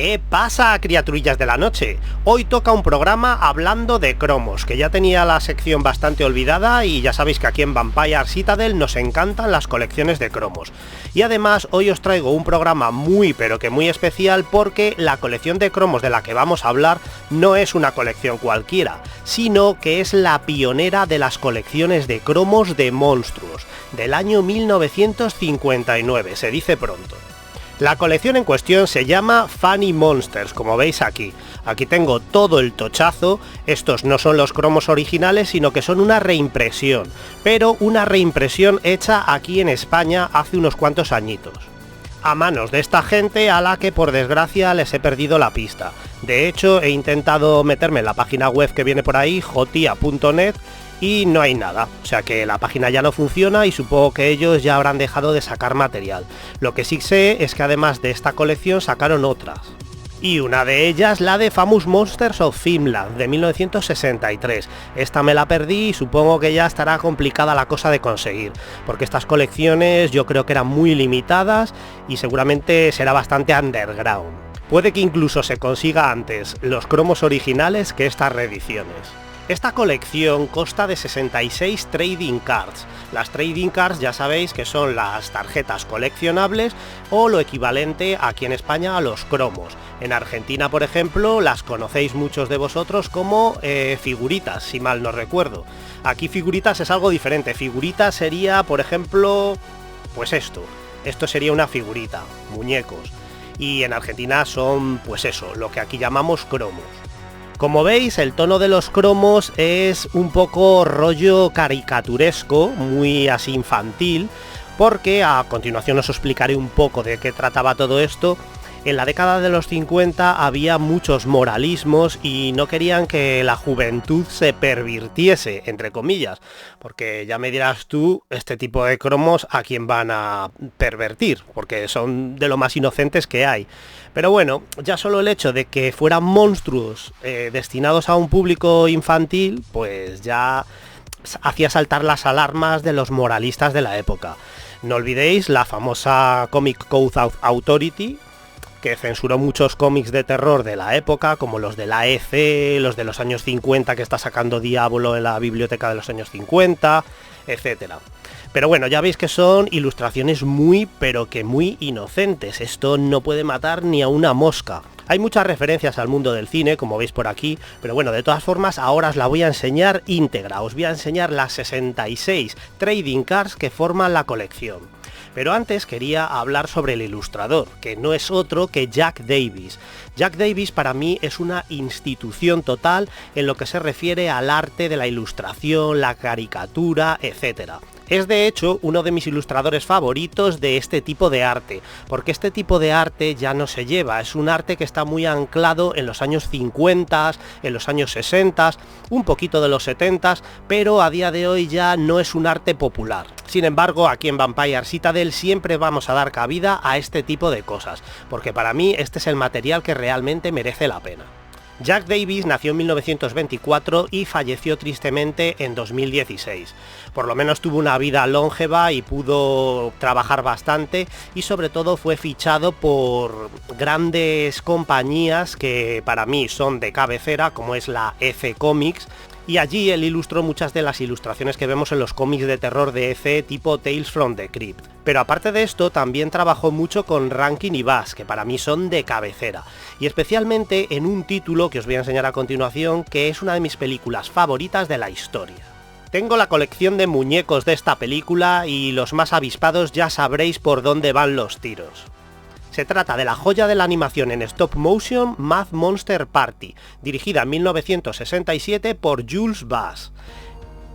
¿Qué pasa, criaturillas de la noche? Hoy toca un programa hablando de cromos, que ya tenía la sección bastante olvidada y ya sabéis que aquí en Vampire Citadel nos encantan las colecciones de cromos. Y además hoy os traigo un programa muy pero que muy especial porque la colección de cromos de la que vamos a hablar no es una colección cualquiera, sino que es la pionera de las colecciones de cromos de monstruos, del año 1959, se dice pronto. La colección en cuestión se llama Funny Monsters, como veis aquí. Aquí tengo todo el tochazo. Estos no son los cromos originales, sino que son una reimpresión, pero una reimpresión hecha aquí en España hace unos cuantos añitos, a manos de esta gente a la que por desgracia les he perdido la pista. De hecho, he intentado meterme en la página web que viene por ahí, jotia.net, y no hay nada, o sea que la página ya no funciona y supongo que ellos ya habrán dejado de sacar material. Lo que sí sé es que además de esta colección sacaron otras. Y una de ellas, la de Famous Monsters of Finland, de 1963. Esta me la perdí y supongo que ya estará complicada la cosa de conseguir, porque estas colecciones yo creo que eran muy limitadas y seguramente será bastante underground. Puede que incluso se consiga antes los cromos originales que estas reediciones. Esta colección consta de 66 trading cards. Las trading cards ya sabéis que son las tarjetas coleccionables o lo equivalente aquí en España a los cromos. En Argentina, por ejemplo, las conocéis muchos de vosotros como figuritas, si mal no recuerdo. Aquí figuritas es algo diferente. Figuritas sería, por ejemplo, pues esto. Esto sería una figurita, muñecos. Y en Argentina son, pues eso, lo que aquí llamamos cromos. Como veis, el tono de los cromos es un poco rollo caricaturesco, muy así infantil, porque a continuación os explicaré un poco de qué trataba todo esto. En la década de los 50 había muchos moralismos y no querían que la juventud se pervirtiese, entre comillas, porque ya me dirás tú, este tipo de cromos a quién van a pervertir, porque son de lo más inocentes que hay. Pero bueno, ya solo el hecho de que fueran monstruos destinados a un público infantil, pues ya hacía saltar las alarmas de los moralistas de la época. No olvidéis la famosa Comic Code Authority, que censuró muchos cómics de terror de la época, como los de la EC, los de los años 50 que está sacando Diablo en la biblioteca de los años 50, etcétera. Pero bueno, ya veis que son ilustraciones muy, pero que muy inocentes. Esto no puede matar ni a una mosca. Hay muchas referencias al mundo del cine, como veis por aquí, pero bueno, de todas formas, ahora os la voy a enseñar íntegra. Os voy a enseñar las 66 trading cards que forman la colección. Pero antes quería hablar sobre el ilustrador, que no es otro que Jack Davis. Jack Davis para mí es una institución total en lo que se refiere al arte de la ilustración, la caricatura, etcétera. Es de hecho uno de mis ilustradores favoritos de este tipo de arte, porque este tipo de arte ya no se lleva, es un arte que está muy anclado en los años 50, en los años 60, un poquito de los 70, pero a día de hoy ya no es un arte popular. Sin embargo, aquí en Vampire Citadel siempre vamos a dar cabida a este tipo de cosas, porque para mí este es el material que realmente merece la pena. Jack Davis nació en 1924 y falleció tristemente en 2016. Por lo menos tuvo una vida longeva y pudo trabajar bastante y sobre todo fue fichado por grandes compañías que para mí son de cabecera, como es la EC Comics, y allí él ilustró muchas de las ilustraciones que vemos en los cómics de terror de EC tipo Tales from the Crypt. Pero aparte de esto, también trabajó mucho con Rankin y Bass, que para mí son de cabecera, y especialmente en un título que os voy a enseñar a continuación, que es una de mis películas favoritas de la historia. Tengo la colección de muñecos de esta película y los más avispados ya sabréis por dónde van los tiros. Se trata de la joya de la animación en stop motion Mad Monster Party, dirigida en 1967 por Jules Bass.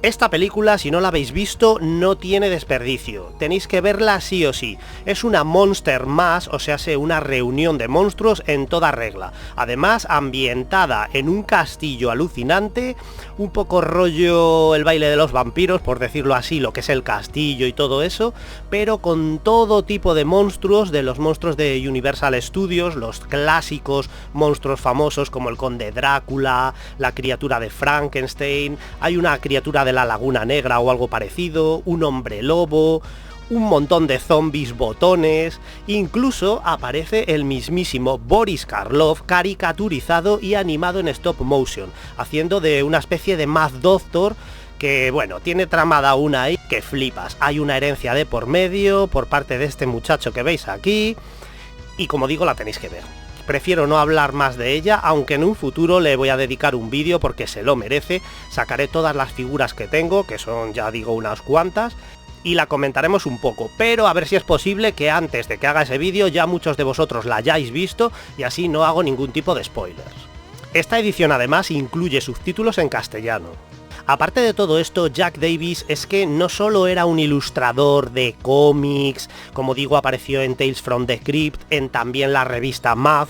Esta película, si no la habéis visto, no tiene desperdicio. Tenéis que verla sí o sí. Es una Monster Mash, o sea, una reunión de monstruos en toda regla. Además, ambientada en un castillo alucinante, un poco rollo El baile de los vampiros, por decirlo así, lo que es el castillo y todo eso, pero con todo tipo de monstruos, de los monstruos de Universal Studios, los clásicos monstruos famosos como el Conde Drácula, la criatura de Frankenstein, hay una criatura de la Laguna Negra o algo parecido, un hombre lobo, un montón de zombies botones, incluso aparece el mismísimo Boris Karloff caricaturizado y animado en stop motion, haciendo de una especie de Mad Doctor que, bueno, tiene tramada una ahí que flipas. Hay una herencia de por medio por parte de este muchacho que veis aquí, y como digo, la tenéis que ver. Prefiero no hablar más de ella, aunque en un futuro le voy a dedicar un vídeo porque se lo merece. Sacaré todas las figuras que tengo, que son, ya digo, unas cuantas, y la comentaremos un poco, pero a ver si es posible que antes de que haga ese vídeo ya muchos de vosotros la hayáis visto y así no hago ningún tipo de spoilers. Esta edición además incluye subtítulos en castellano. Aparte de todo esto, Jack Davis es que no solo era un ilustrador de cómics, como digo, apareció en Tales from the Crypt, en también la revista Mad,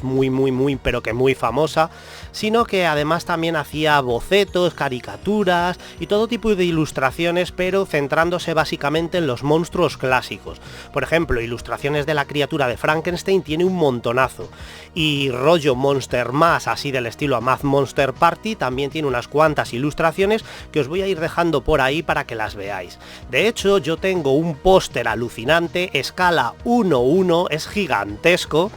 pero que muy famosa, sino que además también hacía bocetos, caricaturas y todo tipo de ilustraciones, pero centrándose básicamente en los monstruos clásicos. Por ejemplo, ilustraciones de la criatura de Frankenstein tiene un montonazo, y rollo Monster Mash, así del estilo a Mad Monster Party, también tiene unas cuantas ilustraciones que os voy a ir dejando por ahí para que las veáis. De hecho, yo tengo un póster alucinante, escala 1:1, es gigantesco.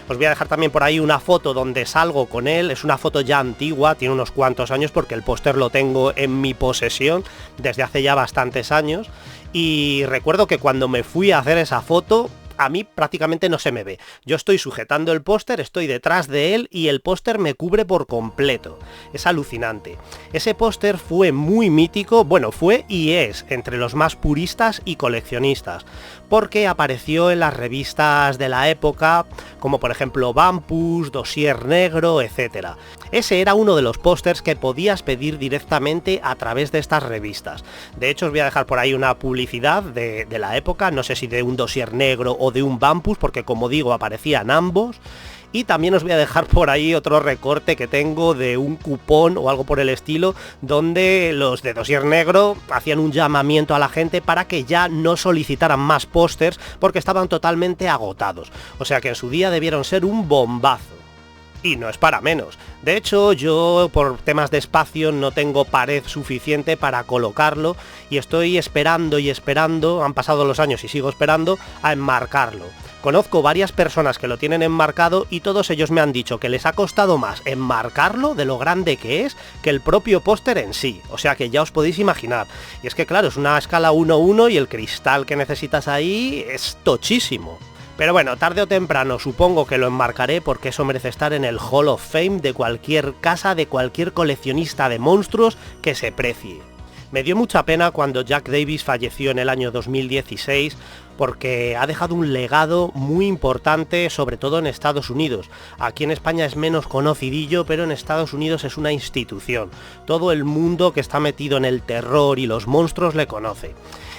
Os voy a dejar también por ahí una foto donde salgo con él, es una foto ya antigua, tiene unos cuantos años porque el póster lo tengo en mi posesión desde hace ya bastantes años, y recuerdo que cuando me fui a hacer esa foto, a mí prácticamente no se me ve. Yo estoy sujetando el póster, estoy detrás de él y el póster me cubre por completo. Es alucinante. Ese póster fue muy mítico, bueno, fue y es entre los más puristas y coleccionistas, porque apareció en las revistas de la época, como por ejemplo Vampus, Dossier Negro, etc. Ese era uno de los pósters que podías pedir directamente a través de estas revistas. De hecho, os voy a dejar por ahí una publicidad de la época, no sé si de un Dossier Negro o de un Vampus, porque como digo, aparecían ambos. Y también os voy a dejar por ahí otro recorte que tengo de un cupón o algo por el estilo, donde los de Dossier Negro hacían un llamamiento a la gente para que ya no solicitaran más pósters porque estaban totalmente agotados. O sea que en su día debieron ser un bombazo. Y no es para menos. De hecho, yo por temas de espacio no tengo pared suficiente para colocarlo y estoy esperando y esperando, han pasado los años y sigo esperando, a enmarcarlo. Conozco varias personas que lo tienen enmarcado y todos ellos me han dicho que les ha costado más enmarcarlo de lo grande que es que el propio póster en sí. O sea que ya os podéis imaginar. Y es que claro, es una escala 1:1 y el cristal que necesitas ahí es tochísimo. Pero bueno, tarde o temprano supongo que lo enmarcaré porque eso merece estar en el Hall of Fame de cualquier casa, de cualquier coleccionista de monstruos que se precie. Me dio mucha pena cuando Jack Davis falleció en el año 2016 porque ha dejado un legado muy importante, sobre todo en Estados Unidos. Aquí en España es menos conocidillo, pero en Estados Unidos es una institución. Todo el mundo que está metido en el terror y los monstruos le conoce.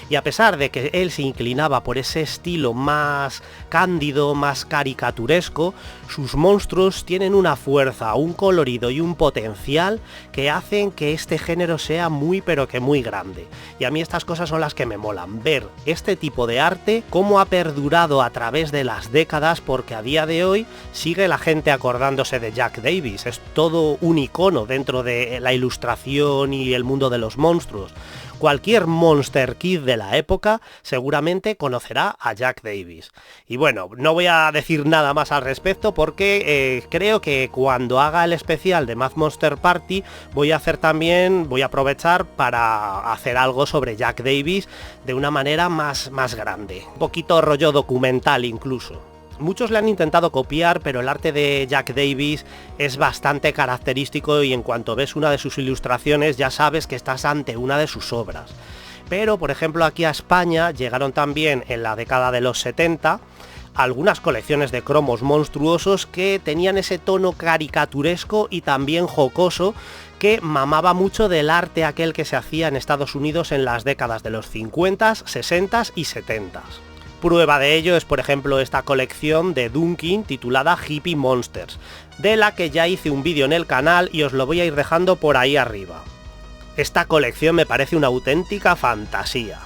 Y a pesar de que él se inclinaba por ese estilo más cándido, más caricaturesco, sus monstruos tienen una fuerza, un colorido y un potencial que hacen que este género sea muy pero que muy grande. Y a mí estas cosas son las que me molan, ver este tipo de arte, cómo ha perdurado a través de las décadas, porque a día de hoy sigue la gente acordándose de Jack Davis, es todo un icono dentro de la ilustración y el mundo de los monstruos. Cualquier Monster Kid de la época seguramente conocerá a Jack Davis. Y bueno, no voy a decir nada más al respecto porque creo que cuando haga el especial de Mad Monster Party voy a aprovechar para hacer algo sobre Jack Davis de una manera más grande. Un poquito rollo documental incluso. Muchos le han intentado copiar, pero el arte de Jack Davis es bastante característico y en cuanto ves una de sus ilustraciones ya sabes que estás ante una de sus obras. Pero, por ejemplo, aquí a España llegaron también en la década de los 70 algunas colecciones de cromos monstruosos que tenían ese tono caricaturesco y también jocoso que mamaba mucho del arte aquel que se hacía en Estados Unidos en las décadas de los 50, 60 y 70. Prueba de ello es, por ejemplo, esta colección de Dunkin titulada Hippie Monsters, de la que ya hice un vídeo en el canal y os lo voy a ir dejando por ahí arriba. Esta colección me parece una auténtica fantasía.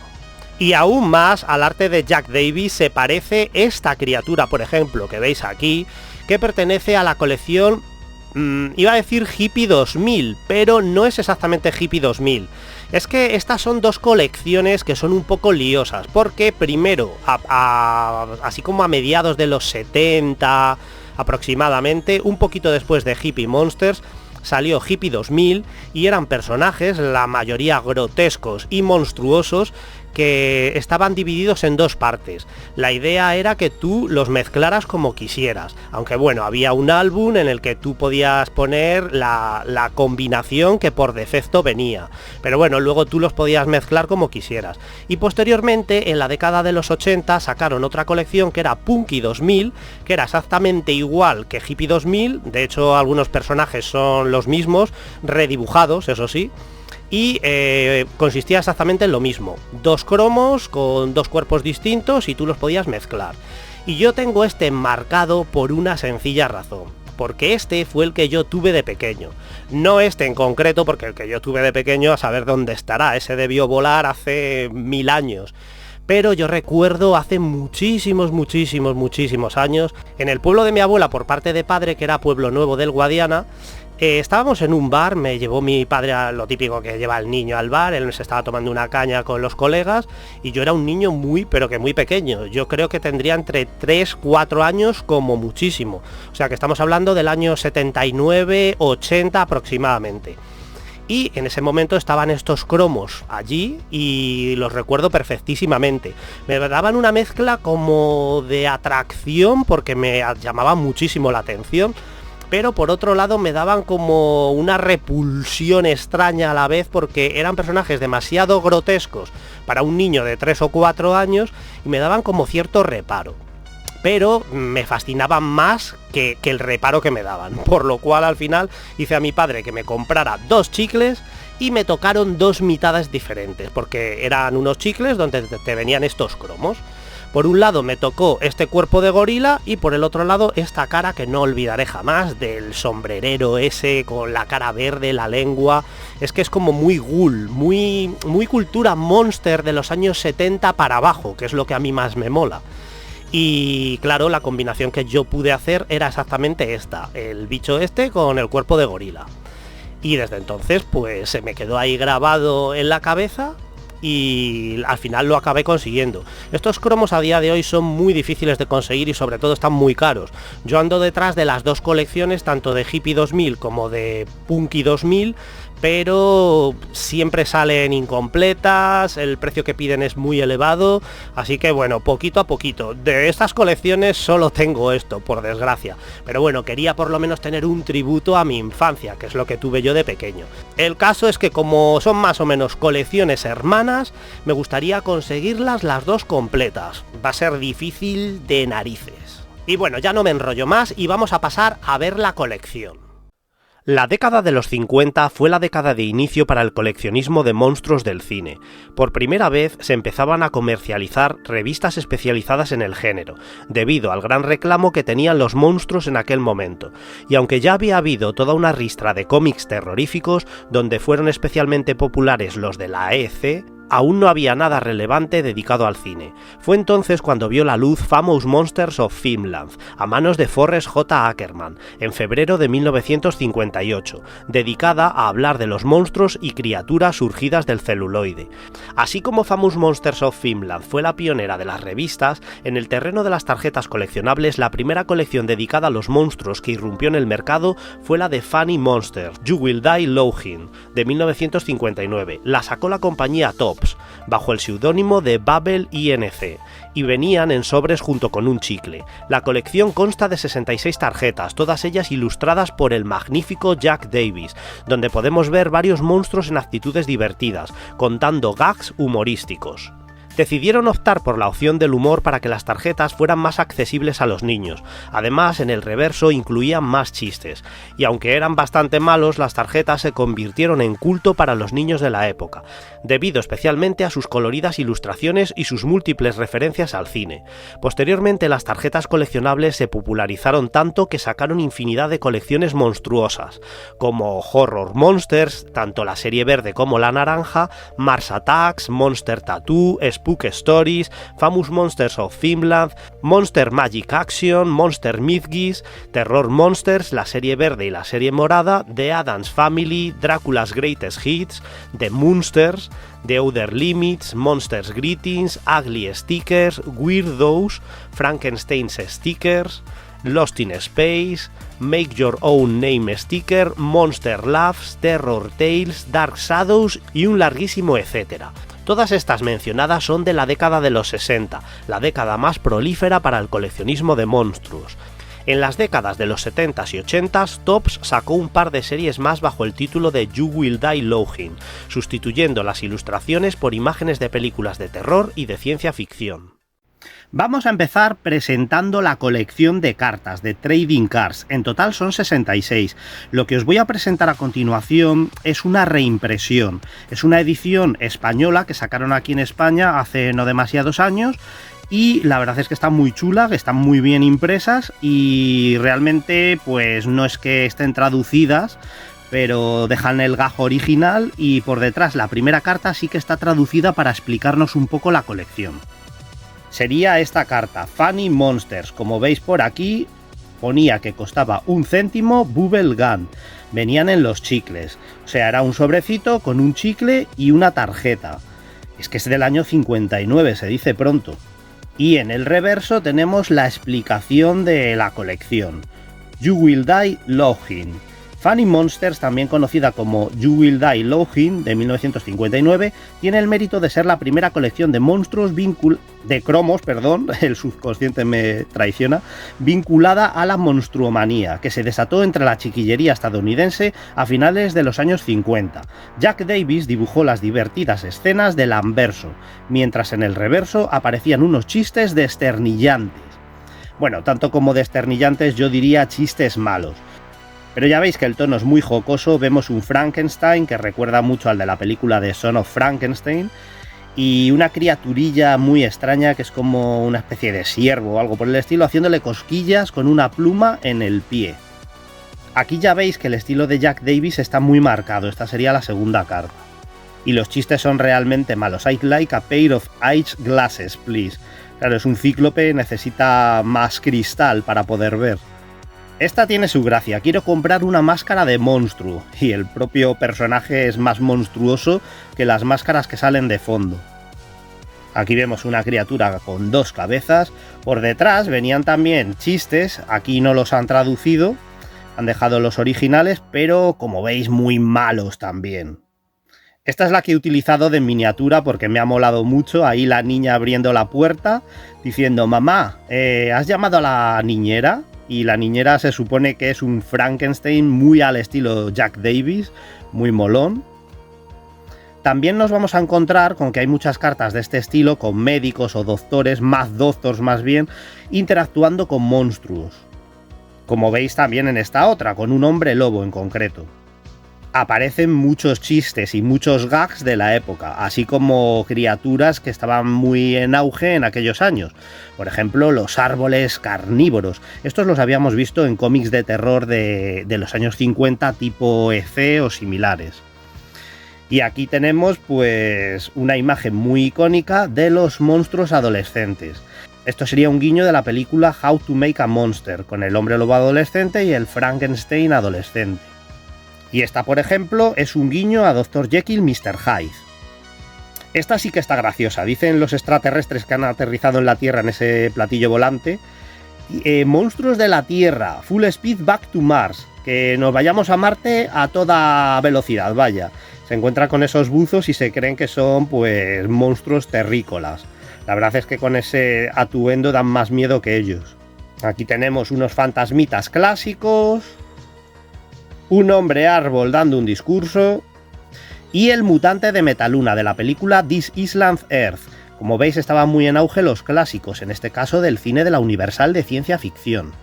Y aún más al arte de Jack Davis se parece esta criatura, por ejemplo, que veis aquí, que pertenece a la colección, iba a decir Hippie 2000, pero no es exactamente Hippie 2000. Es que estas son dos colecciones que son un poco liosas, porque primero, así como a mediados de los 70 aproximadamente, un poquito después de Hippie Monsters, salió Hippie 2000 y eran personajes, la mayoría grotescos y monstruosos, que estaban divididos en dos partes. La idea era que tú los mezclaras como quisieras, aunque bueno, había un álbum en el que tú podías poner la combinación que por defecto venía, pero bueno, luego tú los podías mezclar como quisieras. Y posteriormente, en la década de los 80, sacaron otra colección que era Punky 2000, que era exactamente igual que Hippie 2000, de hecho algunos personajes son los mismos, redibujados, eso sí, y consistía exactamente en lo mismo, dos cromos con dos cuerpos distintos y tú los podías mezclar. Y yo tengo este marcado por una sencilla razón, porque este fue el que yo tuve de pequeño, no este en concreto, porque el que yo tuve de pequeño a saber dónde estará, ese debió volar hace 1000 años. Pero yo recuerdo hace muchísimos años, en el pueblo de mi abuela por parte de padre, que era Pueblo Nuevo del Guadiana, estábamos en un bar, me llevó mi padre a lo típico que lleva el niño al bar, él se estaba tomando una caña con los colegas y yo era un niño muy pequeño, yo creo que tendría entre 3-4 años como muchísimo, o sea que estamos hablando del año 79-80 aproximadamente. Y en ese momento estaban estos cromos allí y los recuerdo perfectísimamente. Me daban una mezcla como de atracción porque me llamaba muchísimo la atención, pero por otro lado me daban como una repulsión extraña a la vez porque eran personajes demasiado grotescos para un niño de 3 o 4 años y me daban como cierto reparo. Pero me fascinaban más que el reparo que me daban, por lo cual al final hice a mi padre que me comprara 2 chicles y me tocaron 2 mitades diferentes, porque eran unos chicles donde te venían estos cromos. Por un lado me tocó este cuerpo de gorila y por el otro lado esta cara que no olvidaré jamás, del sombrerero ese con la cara verde, la lengua. Es que es como muy ghoul, muy cultura monster de los años 70 para abajo, que es lo que a mí más me mola. Y claro, la combinación que yo pude hacer era exactamente esta, el bicho este con el cuerpo de gorila. Y desde entonces pues se me quedó ahí grabado en la cabeza y al final lo acabé consiguiendo. Estos cromos a día de hoy son muy difíciles de conseguir y sobre todo están muy caros. Yo ando detrás de las dos colecciones, tanto de Hippie 2000 como de Punky 2000, pero siempre salen incompletas, el precio que piden es muy elevado, así que bueno, poquito a poquito. De estas colecciones solo tengo esto, por desgracia, pero bueno, quería por lo menos tener un tributo a mi infancia, que es lo que tuve yo de pequeño. El caso es que como son más o menos colecciones hermanas, me gustaría conseguirlas las dos completas. Va a ser difícil de narices. Y bueno, ya no me enrollo más y vamos a pasar a ver la colección. La década de los 50 fue la década de inicio para el coleccionismo de monstruos del cine. Por primera vez se empezaban a comercializar revistas especializadas en el género, debido al gran reclamo que tenían los monstruos en aquel momento. Y aunque ya había habido toda una ristra de cómics terroríficos, donde fueron especialmente populares los de la EC, aún no había nada relevante dedicado al cine. Fue entonces cuando vio la luz Famous Monsters of Filmland, a manos de Forrest J. Ackerman, en febrero de 1958, dedicada a hablar de los monstruos y criaturas surgidas del celuloide. Así como Famous Monsters of Filmland fue la pionera de las revistas, en el terreno de las tarjetas coleccionables, la primera colección dedicada a los monstruos que irrumpió en el mercado fue la de Funny Monsters, You Will Die Laughing, de 1959. La sacó la compañía Top, bajo el seudónimo de Babel INC, y venían en sobres junto con un chicle. La colección consta de 66 tarjetas, todas ellas ilustradas por el magnífico Jack Davis, donde podemos ver varios monstruos en actitudes divertidas, contando gags humorísticos. Decidieron optar por la opción del humor para que las tarjetas fueran más accesibles a los niños. Además, en el reverso incluían más chistes, y aunque eran bastante malos, las tarjetas se convirtieron en culto para los niños de la época, debido especialmente a sus coloridas ilustraciones y sus múltiples referencias al cine. Posteriormente, las tarjetas coleccionables se popularizaron tanto que sacaron infinidad de colecciones monstruosas, como Horror Monsters, tanto la serie verde como la naranja, Mars Attacks, Monster Tattoo, Spook Stories, Famous Monsters of Finland, Monster Magic Action, Monster Mythos, Terror Monsters, la serie verde y la serie morada, The Addams Family, Dracula's Greatest Hits, The Monsters, The Outer Limits, Monsters Greetings, Ugly Stickers, Weirdos, Frankenstein's Stickers, Lost in Space, Make Your Own Name Sticker, Monster Laughs, Terror Tales, Dark Shadows y un larguísimo etcétera. Todas estas mencionadas son de la década de los 60, la década más prolífera para el coleccionismo de monstruos. En las décadas de los 70s y 80s, Topps sacó un par de series más bajo el título de You Will Die Laughing, sustituyendo las ilustraciones por imágenes de películas de terror y de ciencia ficción. Vamos a empezar presentando la colección de cartas, de Trading Cards. En total son 66. Lo que os voy a presentar a continuación es una reimpresión. Es una edición española que sacaron aquí en España hace no demasiados años. Y la verdad es que están muy chulas, están muy bien impresas y realmente pues no es que estén traducidas, pero dejan el gajo original y por detrás la primera carta sí que está traducida para explicarnos un poco la colección. Sería esta carta, Funny Monsters, como veis por aquí ponía que costaba 1 céntimo Bubble Gun, venían en los chicles, o sea era un sobrecito con un chicle y una tarjeta, es que es del año 59, se dice pronto. Y en el reverso tenemos la explicación de la colección. You Will Die Laughing. Funny Monsters, también conocida como You Will Die Laughing, de 1959, tiene el mérito de ser la primera colección de monstruos de cromos, el subconsciente me traiciona, vinculada a la monstruomanía, que se desató entre la chiquillería estadounidense a finales de los años 50. Jack Davis dibujó las divertidas escenas del anverso, mientras en el reverso aparecían unos chistes desternillantes. Bueno, tanto como desternillantes yo diría chistes malos. Pero ya veis que el tono es muy jocoso, vemos un Frankenstein que recuerda mucho al de la película de Son of Frankenstein y una criaturilla muy extraña que es como una especie de ciervo o algo por el estilo, haciéndole cosquillas con una pluma en el pie. Aquí ya veis que el estilo de Jack Davis está muy marcado, esta sería la segunda carta. Y los chistes son realmente malos. I'd like a pair of ice glasses, please. Claro, es un cíclope, necesita más cristal para poder ver. Esta tiene su gracia, quiero comprar una máscara de monstruo, y el propio personaje es más monstruoso que las máscaras que salen de fondo. Aquí vemos una criatura con 2 cabezas, por detrás venían también chistes, aquí no los han traducido, han dejado los originales, pero como veis muy malos también. Esta es la que he utilizado de miniatura porque me ha molado mucho, ahí la niña abriendo la puerta, diciendo, mamá, ¿has llamado a la niñera? Y la niñera se supone que es un Frankenstein muy al estilo Jack Davis, muy molón. También nos vamos a encontrar con que hay muchas cartas de este estilo con médicos o doctores, más doctors más bien, interactuando con monstruos. Como veis también en esta otra, con un hombre lobo en concreto. Aparecen muchos chistes y muchos gags de la época, así como criaturas que estaban muy en auge en aquellos años. Por ejemplo, los árboles carnívoros. Estos los habíamos visto en cómics de terror de los años 50, tipo EC o similares. Y aquí tenemos pues una imagen muy icónica de los monstruos adolescentes. Esto sería un guiño de la película How to Make a Monster, con el hombre lobo adolescente y el Frankenstein adolescente. Y esta, por ejemplo, es un guiño a Dr. Jekyll, Mr. Hyde. Esta sí que está graciosa. Dicen los extraterrestres que han aterrizado en la Tierra en ese platillo volante. Monstruos de la Tierra, full speed back to Mars. Que nos vayamos a Marte a toda velocidad, vaya. Se encuentran con esos buzos y se creen que son, pues, monstruos terrícolas. La verdad es que con ese atuendo dan más miedo que ellos. Aquí tenemos unos fantasmitas clásicos, un hombre árbol dando un discurso y el mutante de Metaluna de la película This Island Earth. Como veis estaban muy en auge los clásicos, en este caso del cine de la Universal de ciencia ficción.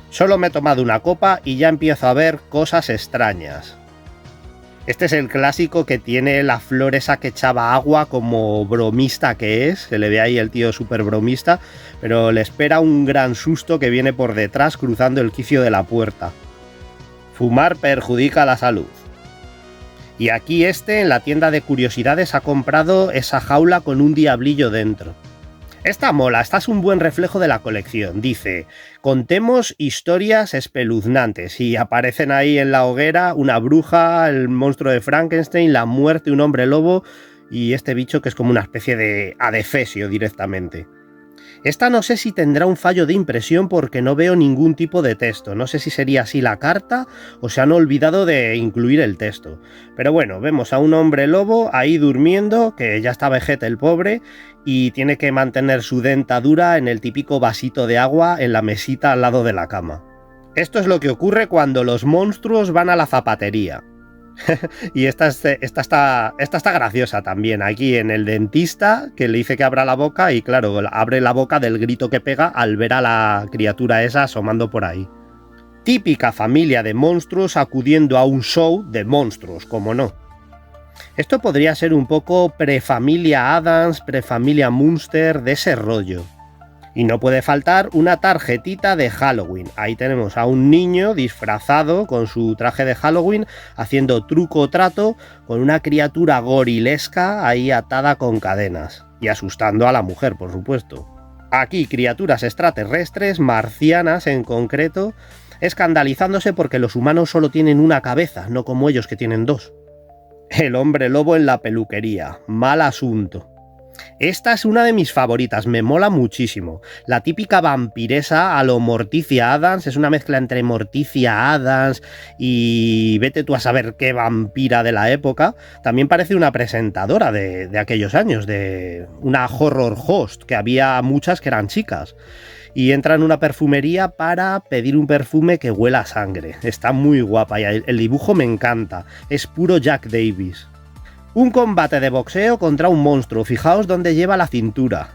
Solo me he tomado una copa y ya empiezo a ver cosas extrañas. Este es el clásico que tiene la flor esa que echaba agua como bromista que es, se le ve ahí el tío súper bromista, pero le espera un gran susto que viene por detrás cruzando el quicio de la puerta. Fumar perjudica la salud. Y aquí en la tienda de curiosidades ha comprado esa jaula con un diablillo dentro. Esta mola, esta es un buen reflejo de la colección. Dice, contemos historias espeluznantes, y aparecen ahí en la hoguera una bruja, el monstruo de Frankenstein, la muerte, un hombre lobo y este bicho que es como una especie de adefesio directamente. Esta no sé si tendrá un fallo de impresión porque no veo ningún tipo de texto. No sé si sería así la carta o se han olvidado de incluir el texto. Pero bueno, vemos a un hombre lobo ahí durmiendo, que ya está vejete el pobre, y tiene que mantener su dentadura en el típico vasito de agua en la mesita al lado de la cama. Esto es lo que ocurre cuando los monstruos van a la zapatería. Y esta está graciosa también, aquí en el dentista que le dice que abra la boca y claro, abre la boca del grito que pega al ver a la criatura esa asomando por ahí. Típica familia de monstruos acudiendo a un show de monstruos, como no. Esto podría ser un poco prefamilia Addams, prefamilia Munster, de ese rollo. Y no puede faltar una tarjetita de Halloween. Ahí tenemos a un niño disfrazado con su traje de Halloween, haciendo truco o trato con una criatura gorilesca ahí atada con cadenas. Y asustando a la mujer, por supuesto. Aquí criaturas extraterrestres, marcianas en concreto, escandalizándose porque los humanos solo tienen una cabeza, no como ellos que tienen dos. El hombre lobo en la peluquería. Mal asunto. Esta es una de mis favoritas, me mola muchísimo. La típica vampiresa a lo Morticia Addams, es una mezcla entre Morticia Addams y vete tú a saber qué vampira de la época. También parece una presentadora de aquellos años, de una horror host, que había muchas que eran chicas. Y entra en una perfumería para pedir un perfume que huela a sangre. Está muy guapa y el dibujo me encanta, es puro Jack Davis. Un combate de boxeo contra un monstruo, fijaos dónde lleva la cintura.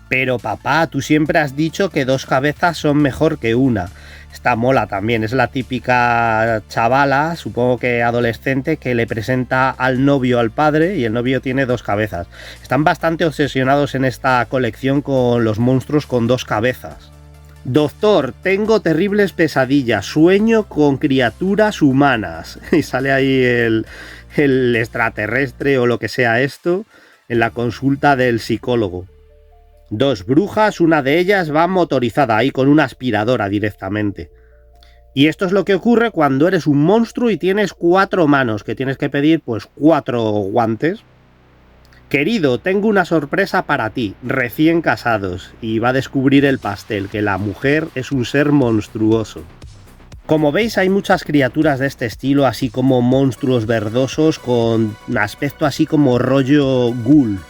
Pero papá, tú siempre has dicho que dos cabezas son mejor que una. Esta mola también, es la típica chavala, supongo que adolescente, que le presenta al novio al padre y el novio tiene dos cabezas. Están bastante obsesionados en esta colección con los monstruos con dos cabezas. Doctor, tengo terribles pesadillas, sueño con criaturas humanas. Y sale ahí el extraterrestre o lo que sea esto en la consulta del psicólogo. Dos brujas, una de ellas va motorizada ahí con una aspiradora directamente. Y esto es lo que ocurre cuando eres un monstruo y tienes 4 manos, que tienes que pedir pues 4 guantes. Querido, tengo una sorpresa para ti, recién casados, y va a descubrir el pastel, que la mujer es un ser monstruoso. Como veis hay muchas criaturas de este estilo, así como monstruos verdosos con un aspecto así como rollo ghoul.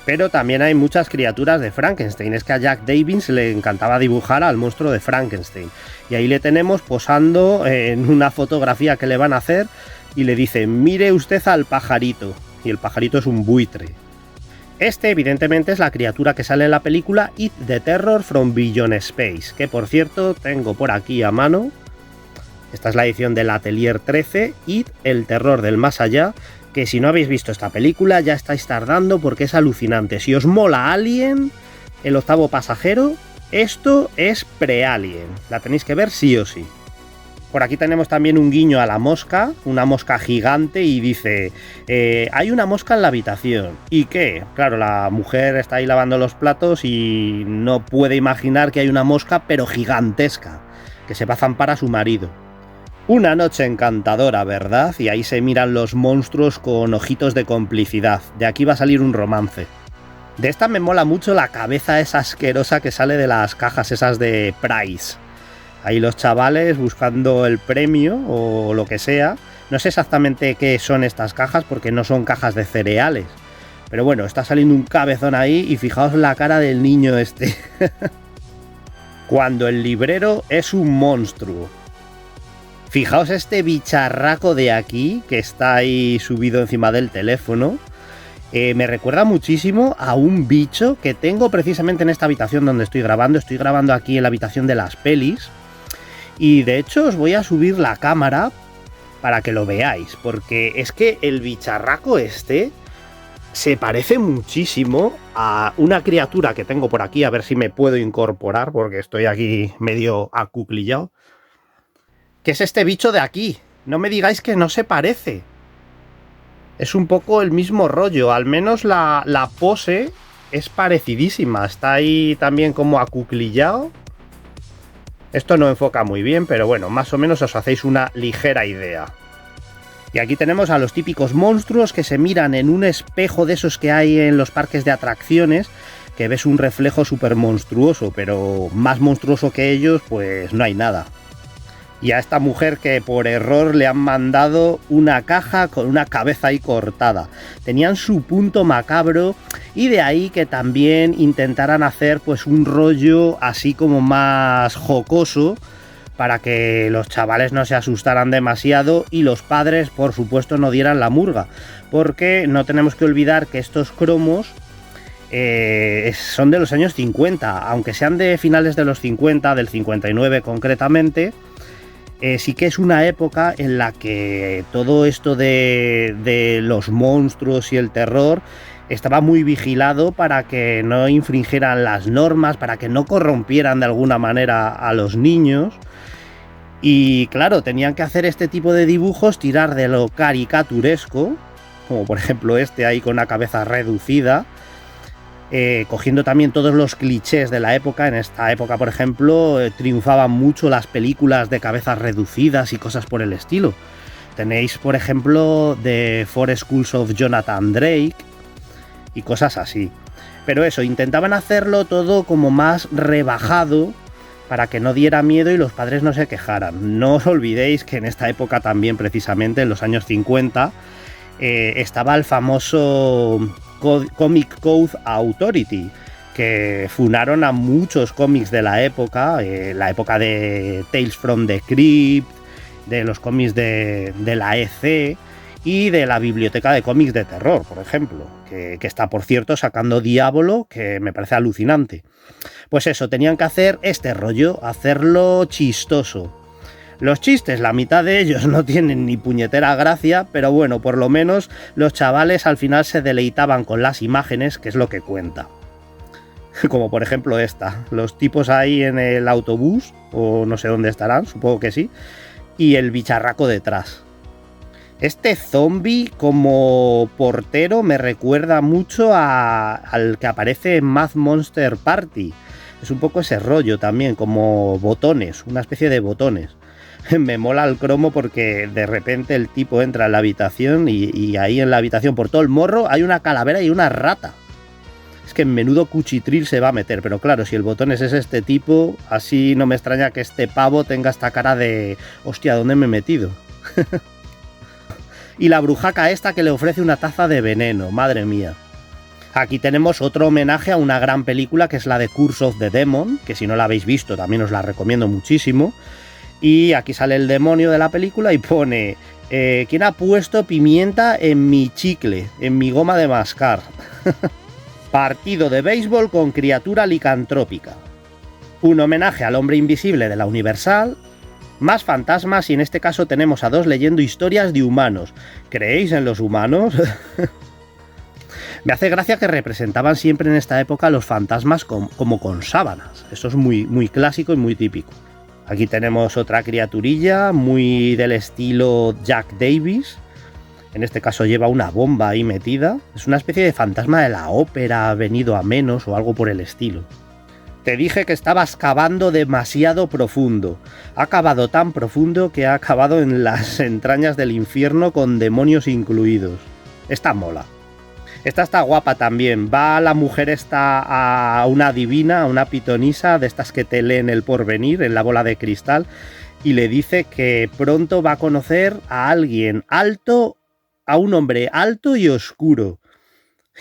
Pero también hay muchas criaturas de Frankenstein, es que a Jack Davis le encantaba dibujar al monstruo de Frankenstein. Y ahí le tenemos posando en una fotografía que le van a hacer y le dicen, mire usted al pajarito. Y el pajarito es un buitre. Este evidentemente es la criatura que sale en la película It the Terror from Beyond Space, que por cierto tengo por aquí a mano. Esta es la edición del Atelier 13, It, el terror del más allá, que si no habéis visto esta película ya estáis tardando porque es alucinante. Si os mola Alien, el octavo pasajero, esto es pre-Alien, la tenéis que ver sí o sí. Por aquí tenemos también un guiño a la mosca, una mosca gigante y dice, hay una mosca en la habitación. ¿Y qué? Claro, la mujer está ahí lavando los platos y no puede imaginar que hay una mosca, pero gigantesca, que se va a zampar a su marido. Una noche encantadora, ¿verdad? Y ahí se miran los monstruos con ojitos de complicidad. De aquí va a salir un romance. De esta me mola mucho la cabeza esa asquerosa que sale de las cajas esas de Price. Ahí los chavales buscando el premio o lo que sea. No sé exactamente qué son estas cajas porque no son cajas de cereales. Pero bueno, está saliendo un cabezón ahí y fijaos la cara del niño este. Cuando el librero es un monstruo. Fijaos este bicharraco de aquí que está ahí subido encima del teléfono. Me recuerda muchísimo a un bicho que tengo precisamente en esta habitación donde estoy grabando. Estoy grabando aquí en la habitación de las pelis. Y de hecho os voy a subir la cámara para que lo veáis, porque es que el bicharraco este se parece muchísimo a una criatura que tengo por aquí, a ver si me puedo incorporar, porque estoy aquí medio acuclillado, que es este bicho de aquí. No me digáis que no se parece. Es un poco el mismo rollo, al menos la pose es parecidísima. Está ahí también como acuclillado. Esto no enfoca muy bien, pero bueno, más o menos os hacéis una ligera idea. Y aquí tenemos a los típicos monstruos que se miran en un espejo de esos que hay en los parques de atracciones, que ves un reflejo súper monstruoso, pero más monstruoso que ellos, pues no hay nada. Y a esta mujer que por error le han mandado una caja con una cabeza ahí cortada. Tenían su punto macabro y de ahí que también intentaran hacer pues un rollo así como más jocoso para que los chavales no se asustaran demasiado y los padres por supuesto no dieran la murga. Porque no tenemos que olvidar que estos cromos son de los años 50, aunque sean de finales de los 50, del 59 concretamente. Sí que es una época en la que todo esto de los monstruos y el terror estaba muy vigilado para que no infringieran las normas, para que no corrompieran de alguna manera a los niños. Y claro, tenían que hacer este tipo de dibujos, tirar de lo caricaturesco, como por ejemplo este ahí con una cabeza reducida, cogiendo también todos los clichés de la época. En esta época, por ejemplo, triunfaban mucho las películas de cabezas reducidas y cosas por el estilo. Tenéis, por ejemplo, The Four Schools of Jonathan Drake y cosas así. Pero eso, intentaban hacerlo todo como más rebajado para que no diera miedo y los padres no se quejaran. No os olvidéis que en esta época también, precisamente, en los años 50, estaba el famoso Comic Code Authority, que funaron a muchos cómics de la época de Tales from the Crypt, de los cómics de la EC y de la biblioteca de cómics de terror, por ejemplo, que está, por cierto, sacando Diablo, que me parece alucinante. Pues eso, tenían que hacer este rollo, hacerlo chistoso. Los chistes, la mitad de ellos no tienen ni puñetera gracia, pero bueno, por lo menos los chavales al final se deleitaban con las imágenes, que es lo que cuenta. Como por ejemplo esta, los tipos ahí en el autobús, o no sé dónde estarán, supongo que sí, y el bicharraco detrás. Este zombie como portero me recuerda mucho al que aparece en Mad Monster Party. Es un poco ese rollo también, como botones, una especie de botones. Me mola el cromo porque de repente el tipo entra en la habitación y ahí en la habitación por todo el morro hay una calavera y una rata. Es que en menudo cuchitril se va a meter, pero claro, si el botón es este tipo, así no me extraña que este pavo tenga esta cara de hostia, ¿dónde me he metido? Y la brujaca esta que le ofrece una taza de veneno, madre mía. Aquí tenemos otro homenaje a una gran película que es la de Curse of the Demon, que si no la habéis visto también os la recomiendo muchísimo. Y aquí sale el demonio de la película y pone: ¿quién ha puesto pimienta en mi chicle, en mi goma de mascar? Partido de béisbol con criatura licantrópica. Un homenaje al hombre invisible de la Universal. Más fantasmas y en este caso tenemos a dos leyendo historias de humanos. ¿Creéis en los humanos? Me hace gracia que representaban siempre en esta época a los fantasmas como con sábanas. Eso es muy, muy clásico y muy típico. Aquí tenemos otra criaturilla muy del estilo Jack Davis. En este caso lleva una bomba ahí metida. Es una especie de fantasma de la ópera venido a menos o algo por el estilo. Te dije que estabas cavando demasiado profundo. Ha cavado tan profundo que ha acabado en las entrañas del infierno con demonios incluidos. Esta mola. Esta está guapa también. Va la mujer esta a una adivina, a una pitonisa de estas que te leen el porvenir en la bola de cristal y le dice que pronto va a conocer a alguien alto, a un hombre alto y oscuro.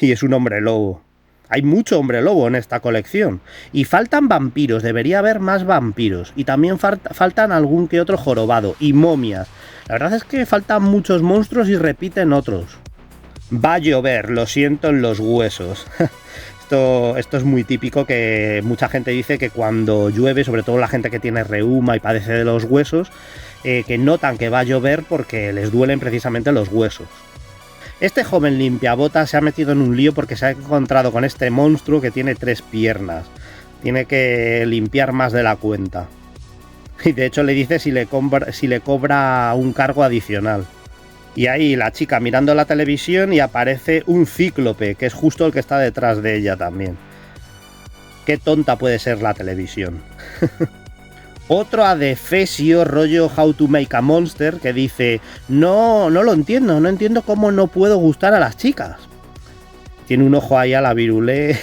Y es un hombre lobo. Hay mucho hombre lobo en esta colección. Y faltan vampiros, debería haber más vampiros. Y también faltan algún que otro jorobado y momias. La verdad es que faltan muchos monstruos y repiten otros. Va a llover, lo siento en los huesos. Esto es muy típico, que mucha gente dice que cuando llueve, sobre todo la gente que tiene reuma y padece de los huesos, que notan que va a llover porque les duelen precisamente los huesos. Este joven limpiabotas se ha metido en un lío porque se ha encontrado con este monstruo que tiene 3 piernas. Tiene que limpiar más de la cuenta. Y de hecho le dice si le cobra un cargo adicional. Y ahí la chica mirando la televisión y aparece un cíclope, que es justo el que está detrás de ella también. Qué tonta puede ser la televisión. Otro adefesio rollo How to Make a Monster que dice: no lo entiendo, no entiendo cómo no puedo gustar a las chicas. Tiene un ojo ahí a la virulé.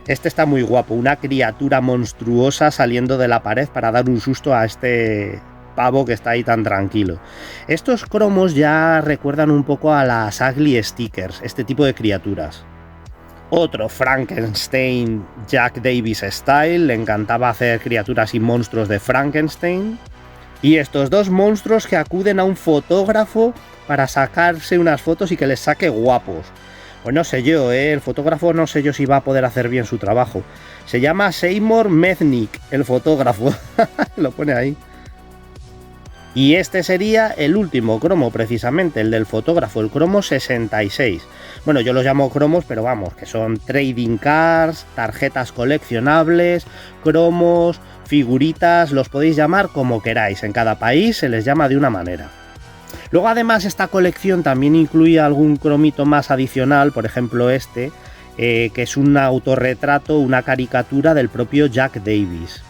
Este está muy guapo, una criatura monstruosa saliendo de la pared para dar un susto a este pavo que está ahí tan tranquilo. Estos cromos ya recuerdan un poco a las Ugly Stickers, este tipo de criaturas. Otro Frankenstein Jack Davis Style, le encantaba hacer criaturas y monstruos de Frankenstein. Y estos dos monstruos que acuden a un fotógrafo para sacarse unas fotos y que les saque guapos. Pues no sé yo, el fotógrafo no sé yo si va a poder hacer bien su trabajo. Se llama Seymour Methnick, el fotógrafo. Lo pone ahí. Y este sería el último cromo, precisamente, el del fotógrafo, el cromo 66. Bueno, yo los llamo cromos, pero vamos, que son trading cards, tarjetas coleccionables, cromos, figuritas, los podéis llamar como queráis. En cada país se les llama de una manera. Luego además esta colección también incluye algún cromito más adicional, por ejemplo este, que es un autorretrato, una caricatura del propio Jack Davis,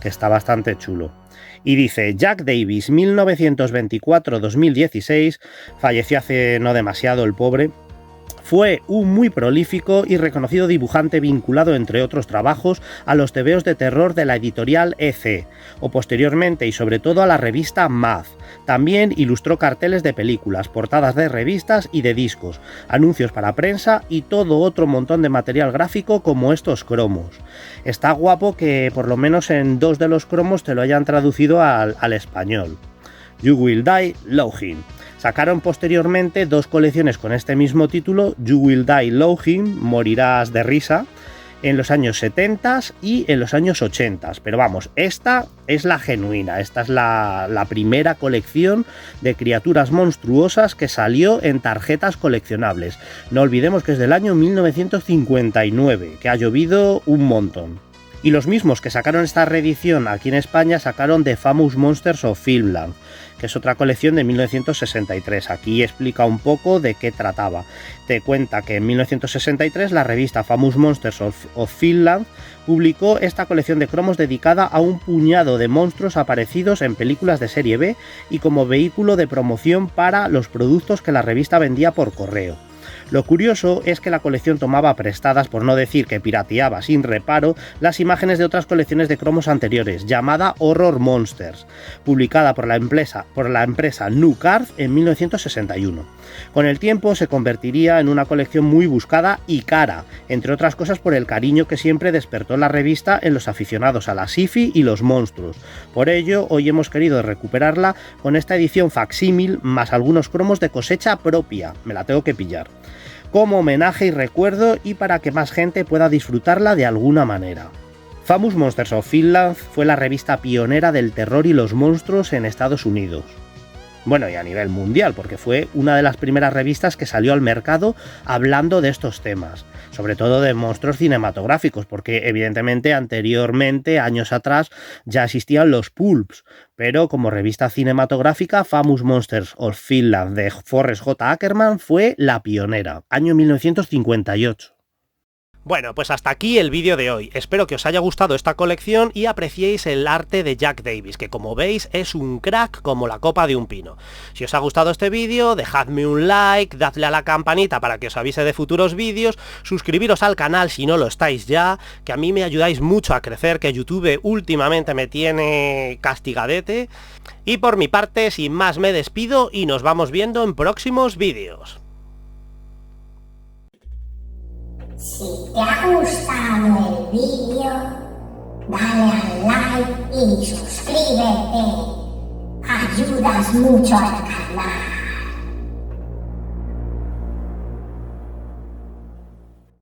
que está bastante chulo. Y dice: Jack Davis, 1924-2016, falleció hace no demasiado el pobre. Fue un muy prolífico y reconocido dibujante vinculado, entre otros trabajos, a los tebeos de terror de la editorial EC, o posteriormente y sobre todo a la revista Math. También ilustró carteles de películas, portadas de revistas y de discos, anuncios para prensa y todo otro montón de material gráfico como estos cromos. Está guapo que por lo menos en dos de los cromos te lo hayan traducido al español. You Will Die Laughing. Sacaron posteriormente dos colecciones con este mismo título, You Will Die Laughing, Morirás de risa, en los años 70 y en los años 80. Pero vamos, esta es la genuina, esta es la primera colección de criaturas monstruosas que salió en tarjetas coleccionables. No olvidemos que es del año 1959, que ha llovido un montón. Y los mismos que sacaron esta reedición aquí en España sacaron The Famous Monsters of Filmland, que es otra colección de 1963. Aquí explica un poco de qué trataba. Te cuenta que en 1963 la revista Famous Monsters of Filmland publicó esta colección de cromos dedicada a un puñado de monstruos aparecidos en películas de serie B y como vehículo de promoción para los productos que la revista vendía por correo. Lo curioso es que la colección tomaba prestadas, por no decir que pirateaba sin reparo, las imágenes de otras colecciones de cromos anteriores, llamada Horror Monsters, publicada por la empresa Nucard en 1961. Con el tiempo se convertiría en una colección muy buscada y cara, entre otras cosas por el cariño que siempre despertó la revista en los aficionados a la sci-fi y los monstruos. Por ello, hoy hemos querido recuperarla con esta edición facsímil más algunos cromos de cosecha propia. Me la tengo que pillar. Como homenaje y recuerdo y para que más gente pueda disfrutarla de alguna manera. Famous Monsters of Filmland fue la revista pionera del terror y los monstruos en Estados Unidos. Bueno, y a nivel mundial, porque fue una de las primeras revistas que salió al mercado hablando de estos temas, sobre todo de monstruos cinematográficos, porque evidentemente anteriormente, años atrás, ya existían los pulps, pero como revista cinematográfica, Famous Monsters of Filmland de Forrest J. Ackerman fue la pionera, año 1958. Bueno, pues hasta aquí el vídeo de hoy. Espero que os haya gustado esta colección y apreciéis el arte de Jack Davis, que como veis es un crack como la copa de un pino. Si os ha gustado este vídeo, dejadme un like, dadle a la campanita para que os avise de futuros vídeos, suscribiros al canal si no lo estáis ya, que a mí me ayudáis mucho a crecer, que YouTube últimamente me tiene castigadete. Y por mi parte, sin más me despido y nos vamos viendo en próximos vídeos. Si te ha gustado el vídeo, dale al like y suscríbete. Ayudas mucho al canal.